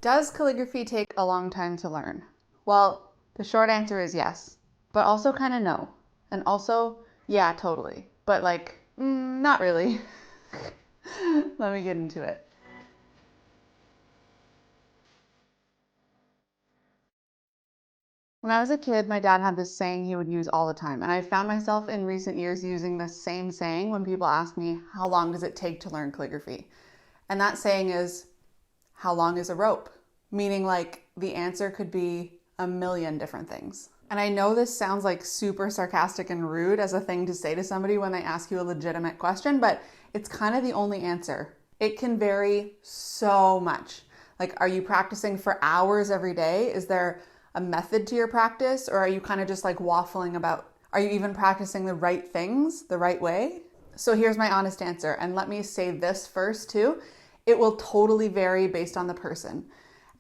Does calligraphy take a long time to learn? Well, the short answer is yes, but also kind of no. And also, yeah, totally. But like, not really. Let me get into it. When I was a kid, my dad had this saying he would use all the time. And I found myself in recent years using the same saying when people ask me, how long does it take to learn calligraphy? And that saying is, how long is a rope? Meaning like the answer could be a million different things. And I know this sounds like super sarcastic and rude as a thing to say to somebody when they ask you a legitimate question, but it's kind of the only answer. It can vary so much. Like, are you practicing for hours every day? Is there a method to your practice, or are you kind of just like waffling about? Are you even practicing the right things the right way? So here's my honest answer. And let me say this first too. It will totally vary based on the person.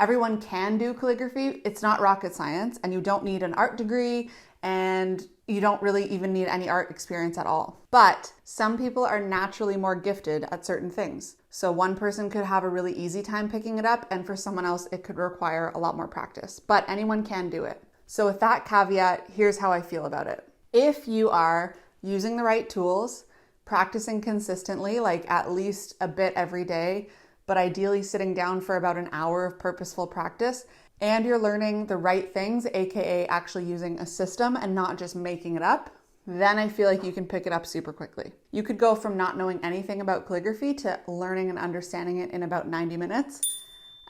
Everyone can do calligraphy. It's not rocket science, and you don't need an art degree, and you don't really even need any art experience at all. But some people are naturally more gifted at certain things. So one person could have a really easy time picking it up, and for someone else, it could require a lot more practice. But anyone can do it. So with that caveat, here's how I feel about it. If you are using the right tools, practicing consistently, like at least a bit every day, but ideally sitting down for about an hour of purposeful practice, and you're learning the right things, aka actually using a system and not just making it up, then I feel like you can pick it up super quickly. You could go from not knowing anything about calligraphy to learning and understanding it in about 90 minutes.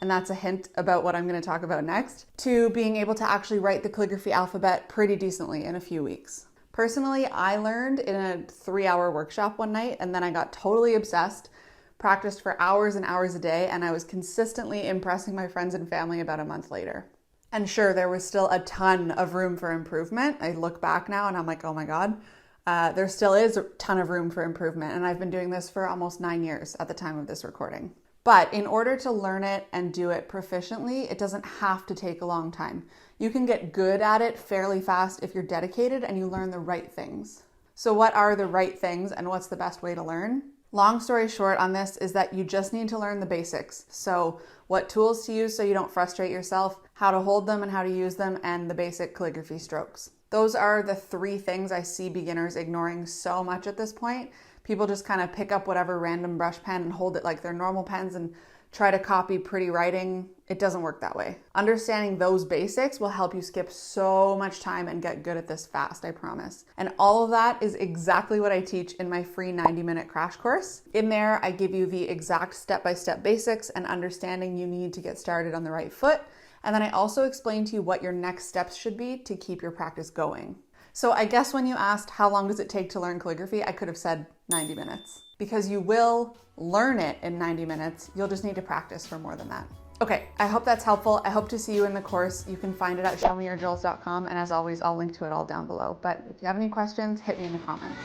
And that's a hint about what I'm going to talk about next, to being able to actually write the calligraphy alphabet pretty decently in a few weeks. Personally, I learned in a 3-hour workshop one night, and then I got totally obsessed, practiced for hours and hours a day, and I was consistently impressing my friends and family about a month later. And sure, there was still a ton of room for improvement. I look back now and I'm like, oh my God, there still is a ton of room for improvement. And I've been doing this for almost 9 years at the time of this recording. But in order to learn it and do it proficiently, it doesn't have to take a long time. You can get good at it fairly fast if you're dedicated and you learn the right things. So what are the right things and what's the best way to learn? Long story short on this is that you just need to learn the basics. So what tools to use so you don't frustrate yourself, how to hold them and how to use them, and the basic calligraphy strokes. Those are the 3 things I see beginners ignoring so much at this point. People just kind of pick up whatever random brush pen and hold it like they're normal pens and try to copy pretty writing. It doesn't work that way. Understanding those basics will help you skip so much time and get good at this fast, I promise. And all of that is exactly what I teach in my free 90-minute crash course. In there, I give you the exact step-by-step basics and understanding you need to get started on the right foot. And then I also explain to you what your next steps should be to keep your practice going. So I guess when you asked how long does it take to learn calligraphy, I could have said 90 minutes. Because you will learn it in 90 minutes. You'll just need to practice for more than that. Okay, I hope that's helpful. I hope to see you in the course. You can find it at showmeyourdrills.com, and as always, I'll link to it all down below. But if you have any questions, hit me in the comments.